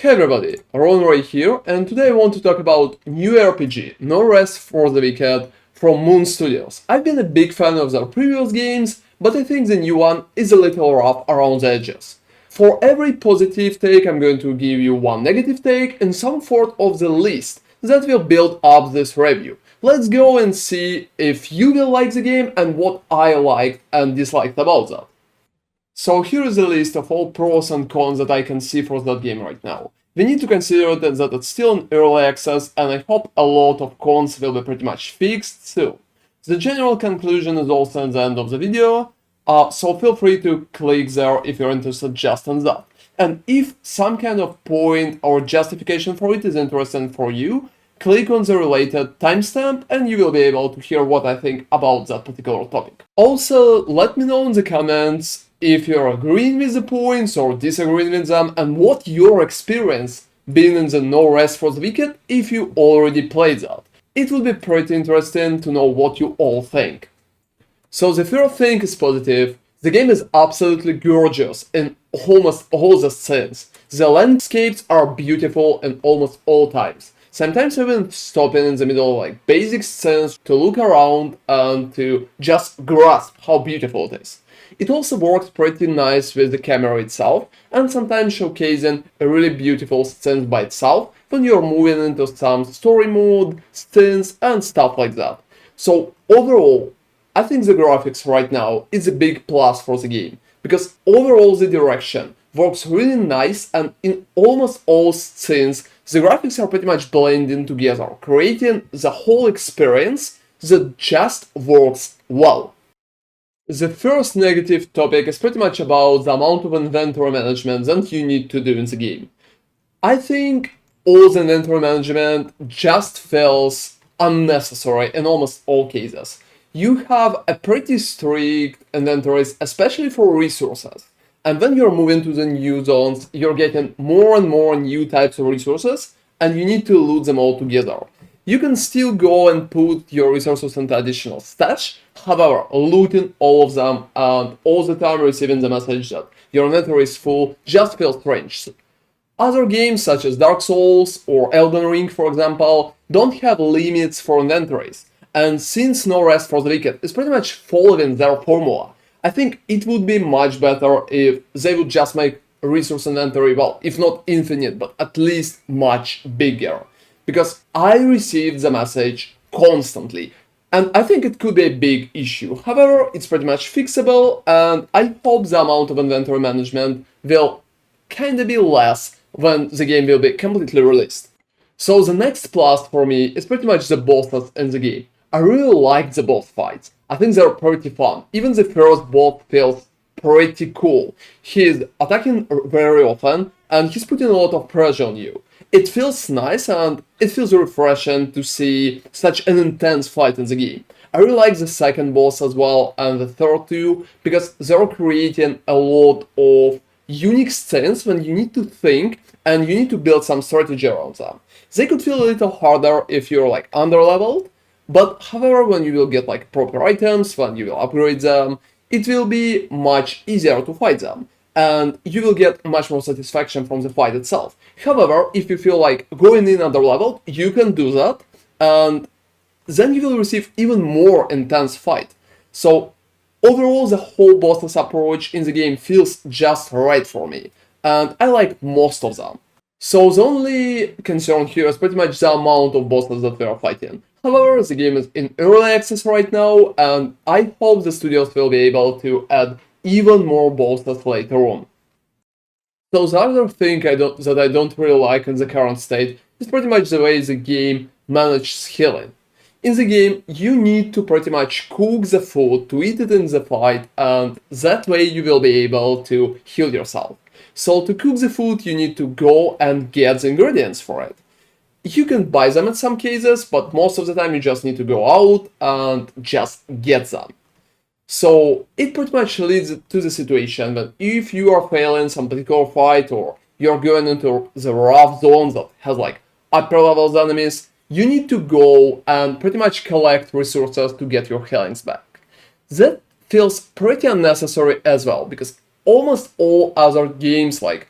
Hey everybody, ronarray here, and today I want to talk about new RPG, No Rest for the Wicked from Moon Studios. I've been a big fan of their previous games, but I think the new one is a little rough around the edges. For every positive take, I'm going to give you one negative take and some sort of the list that will build up this review. Let's go and see if you will like the game and what I liked and disliked about that. So here is a list of all pros and cons that I can see for that game right now. We need to consider that it's still in early access, and I hope a lot of cons will be pretty much fixed soon. The general conclusion is also at the end of the video, so feel free to click there if you're interested just in that. And if some kind of point or justification for it is interesting for you, click on the related timestamp and you will be able to hear what I think about that particular topic. Also, let me know in the comments if you're agreeing with the points or disagreeing with them, and what your experience being in the No Rest for the Wicked if you already played that. It will be pretty interesting to know what you all think. So the first thing is positive. The game is absolutely gorgeous in almost all the scenes. The landscapes are beautiful in almost all times. Sometimes even stopping in the middle of like basic scenes to look around and to just grasp how beautiful it is. It also works pretty nice with the camera itself, and sometimes showcasing a really beautiful scene by itself when you're moving into some story mode, scenes and stuff like that. So overall, I think the graphics right now is a big plus for the game, because overall the direction works really nice, and in almost all scenes the graphics are pretty much blending together, creating the whole experience that just works well. The first negative topic is pretty much about the amount of inventory management that you need to do in the game. I think all the inventory management just feels unnecessary in almost all cases. You have a pretty strict inventories, especially for resources. And when you're moving to the new zones, you're getting more and more new types of resources, and you need to loot them all together. You can still go and put your resources into additional stash, however, looting all of them and all the time receiving the message that your inventory is full just feels strange. Other games such as Dark Souls or Elden Ring, for example, don't have limits for inventories, and since No Rest for the Wicked is pretty much following their formula, I think it would be much better if they would just make resource inventory, well, if not infinite, but at least much bigger. Because I received the message constantly, and I think it could be a big issue. However, it's pretty much fixable, and I hope the amount of inventory management will kinda be less when the game will be completely released. So the next plus for me is pretty much the bosses in the game. I really like the boss fights. I think they're pretty fun. Even the first boss feels pretty cool. He's attacking very often, and he's putting a lot of pressure on you. It feels nice and it feels refreshing to see such an intense fight in the game. I really like the second boss as well and the third two, because they're creating a lot of unique scenes when you need to think and you need to build some strategy around them. They could feel a little harder if you're like under-leveled, but however, when you will get like proper items, when you will upgrade them, it will be much easier to fight them, and you will get much more satisfaction from the fight itself. However, if you feel like going in under-leveled, you can do that, and then you will receive even more intense fight. So overall, the whole bosses approach in the game feels just right for me, and I like most of them. So the only concern here is pretty much the amount of bosses that we are fighting. However, the game is in early access right now, and I hope the studios will be able to add even more bosses later on. So the other thing that I don't really like in the current state is pretty much the way the game manages healing. In the game, you need to pretty much cook the food to eat it in the fight, and that way you will be able to heal yourself. So to cook the food, you need to go and get the ingredients for it. You can buy them in some cases, but most of the time you just need to go out and just get them. So it pretty much leads to the situation that if you are failing some particular fight or you're going into the rough zones that has like upper levels enemies, you need to go and pretty much collect resources to get your healings back. That feels pretty unnecessary as well, because almost all other games like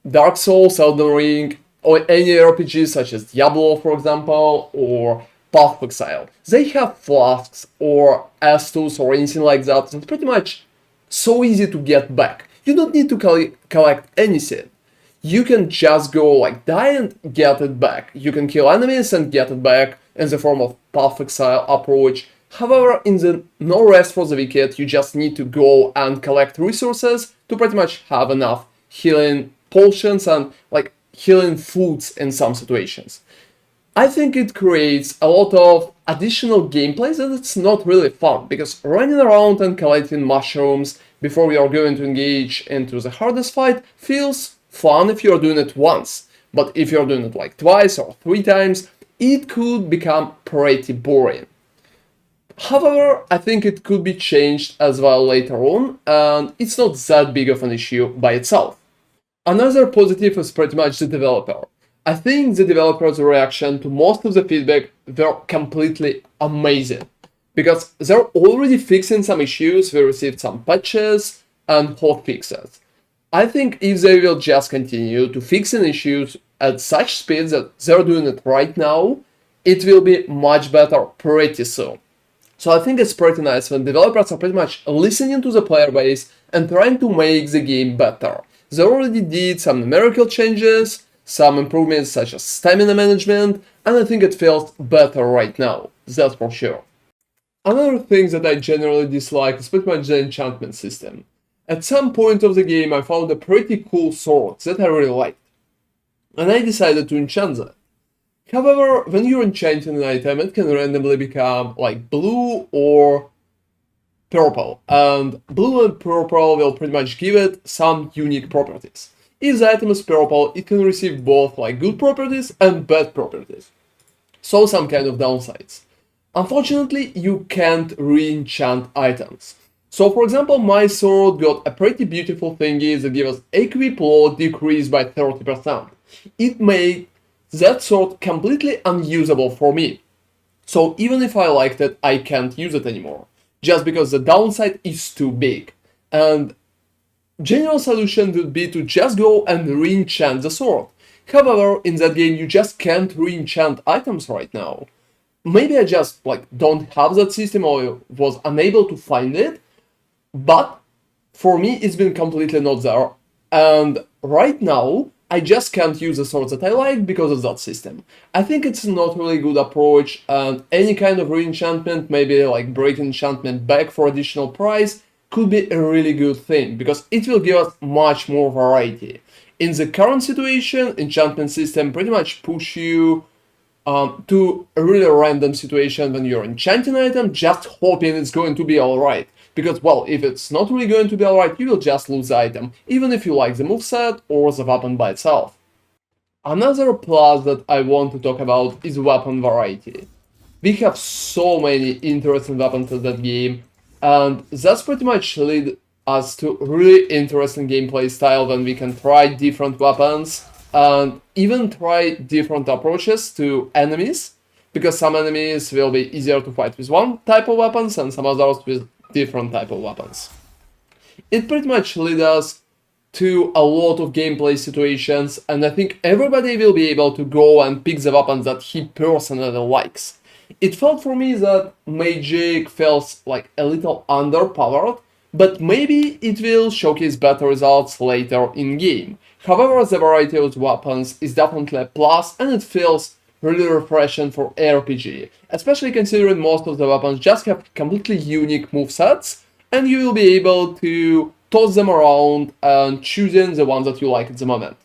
Dark Souls, Elden Ring, or any RPG such as Diablo, for example, or Path of Exile. They have flasks or S2s or anything like that. It's pretty much so easy to get back. You don't need to collect anything. You can just go like die and get it back. You can kill enemies and get it back in the form of Path of Exile approach. However, in the No Rest for the Wicked, you just need to go and collect resources to pretty much have enough healing potions and like healing foods in some situations. I think it creates a lot of additional gameplay that it's not really fun, because running around and collecting mushrooms before you are going to engage into the hardest fight feels fun if you're doing it once, but if you're doing it like twice or 3 times, it could become pretty boring. However, I think it could be changed as well later on, and it's not that big of an issue by itself. Another positive is pretty much the developer. I think the developer's reaction to most of the feedback were completely amazing, because they're already fixing some issues, we received some patches and hotfixes. I think if they will just continue to fixing issues at such speed that they're doing it right now, it will be much better pretty soon. So I think it's pretty nice when developers are pretty much listening to the player base and trying to make the game better. They already did some numerical changes, some improvements such as stamina management, and I think it feels better right now, that's for sure. Another thing that I generally dislike is pretty much the enchantment system. At some point of the game I found a pretty cool sword that I really liked, and I decided to enchant that. However, when you're enchanting an item, it can randomly become like blue or purple, and blue and purple will pretty much give it some unique properties. If the item is purple, it can receive both like good properties and bad properties, so some kind of downsides. Unfortunately, you can't re-enchant items. So for example, my sword got a pretty beautiful thingy that gives us equip load decreased by 30%. It made that sword completely unusable for me. So even if I liked it, I can't use it anymore, just because the downside is too big. And general solution would be to just go and re-enchant the sword. However, in that game you just can't re-enchant items right now. Maybe I just like don't have that system or was unable to find it, but for me it's been completely not there. And right now I just can't use the sword that I like because of that system. I think it's not really good approach, and any kind of re-enchantment, maybe like break enchantment back for additional price, could be a really good thing, because it will give us much more variety. In the current situation, enchantment system pretty much push you to a really random situation when you're enchanting an item, just hoping it's going to be alright. Because, well, if it's not really going to be alright, you will just lose the item, even if you like the moveset or the weapon by itself. Another plus that I want to talk about is weapon variety. We have so many interesting weapons in that game, and that's pretty much lead us to really interesting gameplay style when we can try different weapons and even try different approaches to enemies, because some enemies will be easier to fight with one type of weapons and some others with different type of weapons. It pretty much leads us to a lot of gameplay situations, and I think everybody will be able to go and pick the weapons that he personally likes. It felt for me that Magic felt like a little underpowered, but maybe it will showcase better results later in game. However, the variety of weapons is definitely a plus, and it feels really refreshing for ARPG, especially considering most of the weapons just have completely unique movesets, and you will be able to toss them around and choosing the ones that you like at the moment.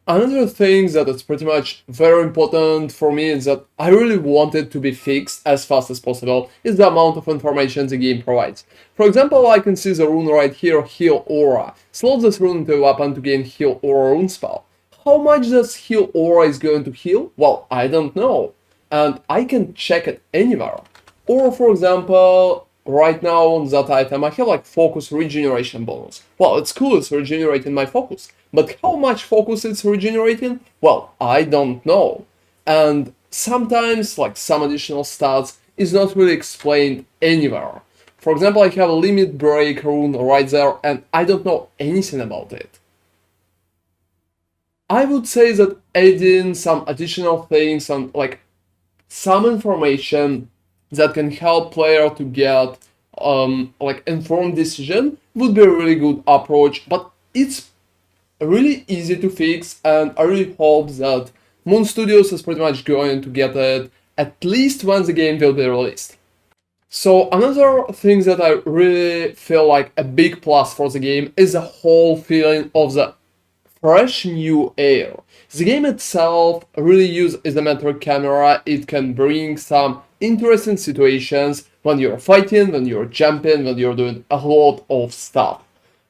Another thing that is pretty much very important for me is that I really want it to be fixed as fast as possible is the amount of information the game provides. For example, I can see the rune right here, Heal Aura. Slot this rune into a weapon to gain Heal Aura rune spell. How much this Heal Aura is going to heal? Well, I don't know. And I can check it anywhere. Or for example, right now on that item I have like focus regeneration bonus. Well, it's cool, it's regenerating my focus. But how much focus it's regenerating? Well, I don't know. And sometimes like some additional stats is not really explained anywhere. For example, I have a limit break rune right there and I don't know anything about it. I would say that adding some additional things and like some information that can help player to get like informed decision would be a really good approach, but it's really easy to fix, and I really hope that Moon Studios is pretty much going to get it at least when the game will be released. So another thing that I really feel like a big plus for the game is the whole feeling of the fresh new air. The game itself really uses isometric camera. It can bring some interesting situations when you're fighting, when you're jumping, when you're doing a lot of stuff.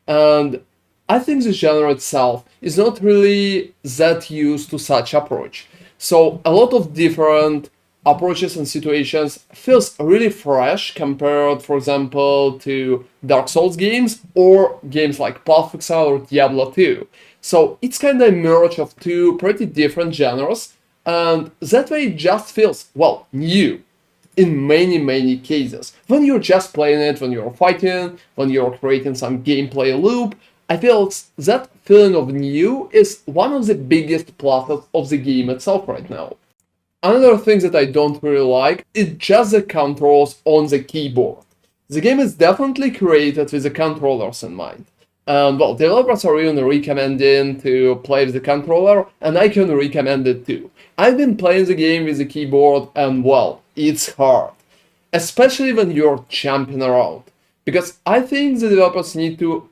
And I think the genre itself is not really that used to such approach. So a lot of different approaches and situations feels really fresh compared, for example, to Dark Souls games or games like Path of Exile or Diablo 2. So it's kind of a merge of two pretty different genres, and that way it just feels, well, new in many cases. When you're just playing it, when you're fighting, when you're creating some gameplay loop, I feel that feeling of new is one of the biggest pluses of the game itself right now. Another thing that I don't really like is just the controls on the keyboard. The game is definitely created with the controllers in mind. And well, developers are even recommending to play with the controller, and I can recommend it too. I've been playing the game with the keyboard, and well, it's hard. Especially when you're jumping around. Because I think the developers need to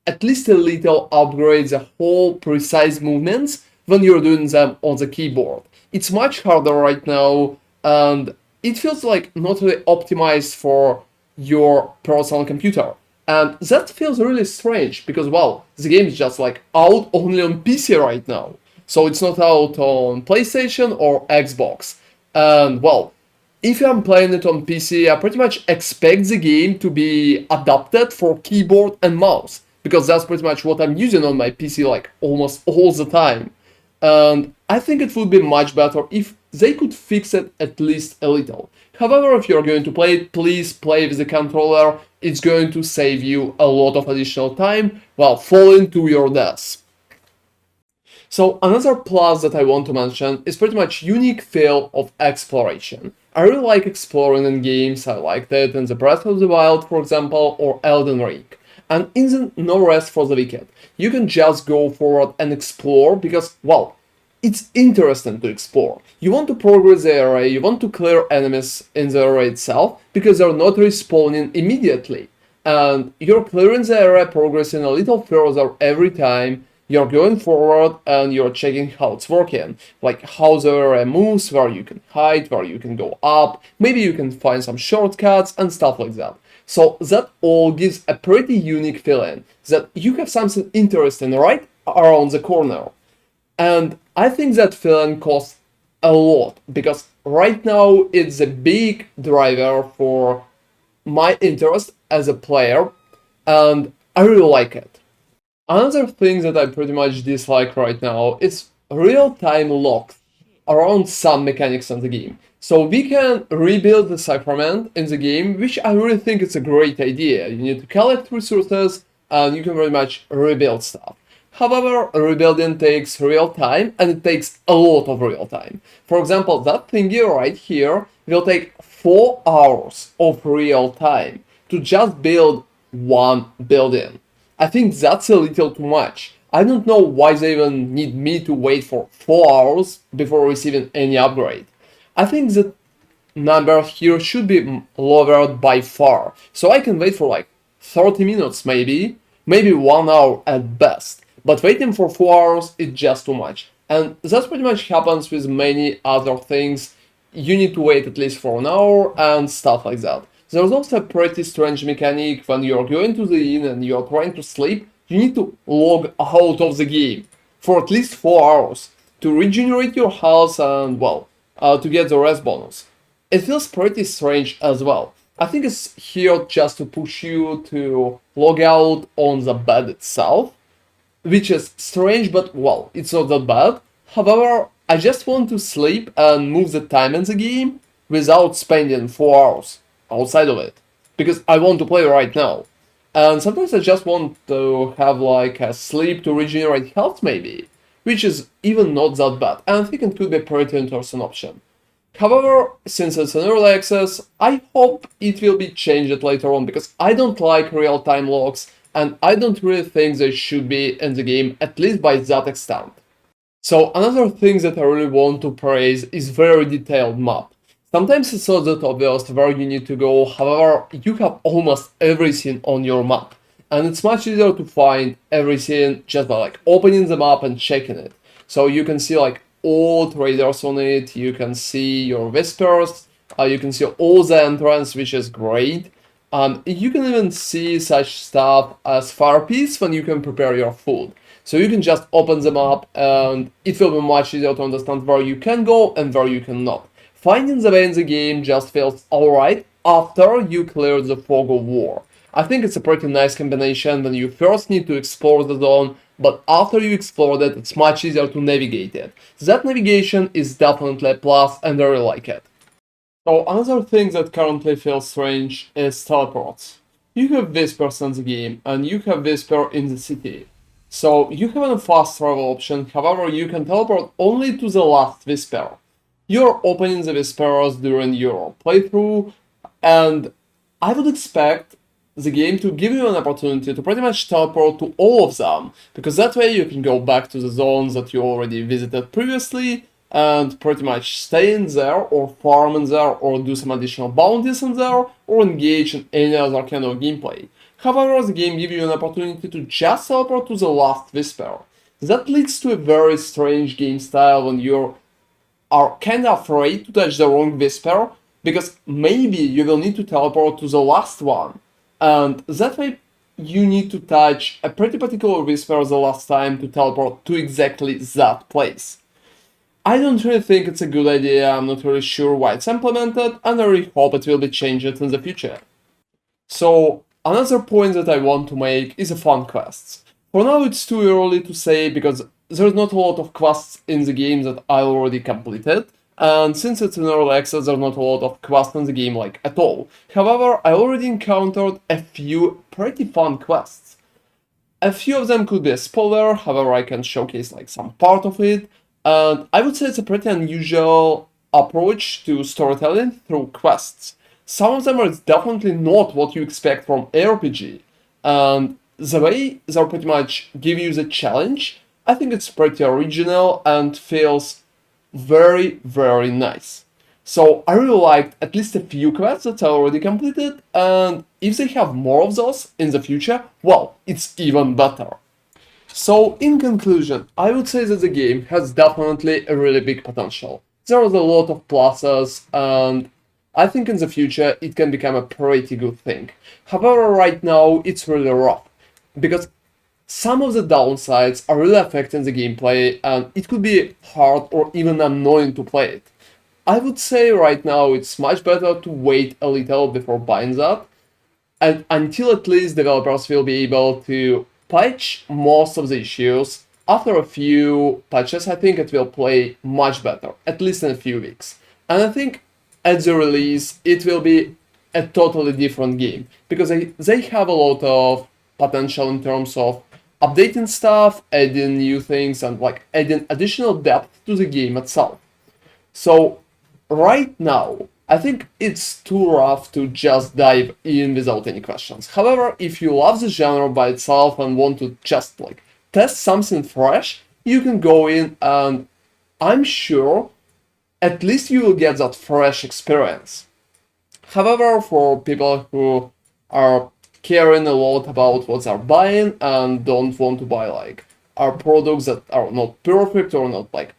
at least a little upgrade the whole precise movements when you're doing them on the keyboard. It's much harder right now, and it feels like not really optimized for your personal computer. And that feels really strange because, well, the game is just like out only on PC right now. So it's not out on PlayStation or Xbox. And, well, if I'm playing it on PC, I pretty much expect the game to be adapted for keyboard and mouse, because that's pretty much what I'm using on my PC like almost all the time. And I think it would be much better if they could fix it at least a little. However, if you're going to play it, please play with the controller. It's going to save you a lot of additional time while falling to your death. So another plus that I want to mention is pretty much unique feel of exploration. I really like exploring in games. I liked it in the Breath of the Wild, for example, or Elden Ring. And in the No Rest for the Wicked, you can just go forward and explore because, well, it's interesting to explore. You want to progress the area, you want to clear enemies in the area itself because they're not respawning immediately. And you're clearing the area, progressing a little further every time. You're going forward and you're checking how it's working, like how the area moves, where you can hide, where you can go up, maybe you can find some shortcuts and stuff like that. So that all gives a pretty unique feeling that you have something interesting right around the corner. And I think that feeling costs a lot because right now it's a big driver for my interest as a player, and I really like it. Another thing that I pretty much dislike right now is real-time locks around some mechanics in the game. So we can rebuild the Cypherman in the game, which I really think is a great idea. You need to collect resources and you can very much rebuild stuff. However, rebuilding takes real time and it takes a lot of real time. For example, that thingy right here will take 4 hours of real time to just build one building. I think that's a little too much. I don't know why they even need me to wait for 4 hours before receiving any upgrade. I think the number here should be lowered by far, so I can wait for like 30 minutes maybe 1 hour at best. But waiting for 4 hours is just too much. And that pretty much happens with many other things. You need to wait at least for an hour and stuff like that. There's also a pretty strange mechanic when you're going to the inn and you're trying to sleep, you need to log out of the game for at least 4 hours to regenerate your health and, well, to get the rest bonus. It feels pretty strange as well. I think it's here just to push you to log out on the bed itself, which is strange, but well, it's not that bad. However, I just want to sleep and move the time in the game without spending 4 hours outside of it, because I want to play right now. And sometimes I just want to have like a sleep to regenerate health maybe. which is even not that bad, and I think it could be a pretty interesting option. However, since it's an early access, I hope it will be changed later on, because I don't like real-time logs, and I don't really think they should be in the game, at least by that extent. So another thing that I really want to praise is very detailed map. Sometimes it's not that obvious where you need to go, however, you have almost everything on your map. And it's much easier to find everything just by like opening the map and checking it. So you can see like all traders on it, you can see your whispers, you can see all the entrance, which is great. You can even see such stuff as fire pits when you can prepare your food. So you can just open them up and it will be much easier to understand where you can go and where you cannot. Finding the way in the game just feels alright after you clear the fog of war. I think it's a pretty nice combination when you first need to explore the zone, but after you explore it, it's much easier to navigate it. That navigation is definitely a plus and I really like it. So another thing that currently feels strange is teleports. You have whispers in the game and you have whisper in the city. So you have a fast travel option, however you can teleport only to the last whisper. You're opening the whispers during your playthrough, and I would expect the game to give you an opportunity to pretty much teleport to all of them, because that way you can go back to the zones that you already visited previously and pretty much stay in there or farm in there or do some additional bounties in there or engage in any other kind of gameplay. However, the game gives you an opportunity to just teleport to the last whisper. That leads to a very strange game style when you are kind of afraid to touch the wrong whisper, because maybe you will need to teleport to the last one, and that way you need to touch a pretty particular whisper the last time to teleport to exactly that place. I don't really think it's a good idea, I'm not really sure why it's implemented, and I really hope it will be changed in the future. So, another point that I want to make is the fun quests. For now it's too early to say because there's not a lot of quests in the game that I already completed, and since it's in early access there's not a lot of quests in the game like at all. However, I already encountered a few pretty fun quests. A few of them could be a spoiler, however I can showcase like some part of it, and I would say it's a pretty unusual approach to storytelling through quests. Some of them are definitely not what you expect from ARPG, and the way they pretty much give you the challenge, I think it's pretty original and feels very, very nice. So I really liked at least a few quests that I already completed, and if they have more of those in the future, well, it's even better. So in conclusion, I would say that the game has definitely a really big potential. There is a lot of pluses, and I think in the future it can become a pretty good thing. However, right now it's really rough, because some of the downsides are really affecting the gameplay and it could be hard or even annoying to play it. I would say right now it's much better to wait a little before buying that, and until at least developers will be able to patch most of the issues. After a few patches, I think it will play much better, at least in a few weeks. And I think at the release, it will be a totally different game, because they have a lot of potential in terms of updating stuff, adding new things, and like adding additional depth to the game itself. So right now, I think it's too rough to just dive in without any questions. However, if you love the genre by itself and want to just like test something fresh, you can go in, and I'm sure at least you will get that fresh experience. However, for people who are caring a lot about what they're buying and don't want to buy like our products that are not perfect or not like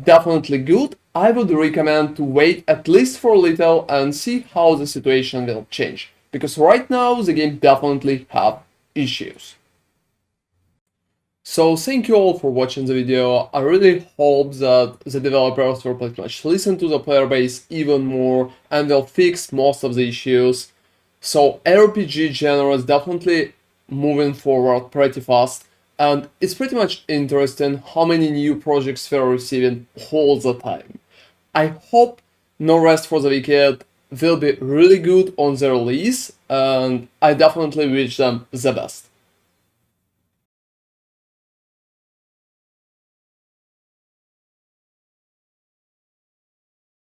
definitely good, I would recommend to wait at least for a little and see how the situation will change, because right now the game definitely have issues. So thank you all for watching the video. I really hope that the developers will pretty much listen to the player base even more and they'll fix most of the issues. So RPG genre is definitely moving forward pretty fast, and it's pretty much interesting how many new projects we're receiving all the time. I hope No Rest for the Wicked will be really good on the release, and I definitely wish them the best.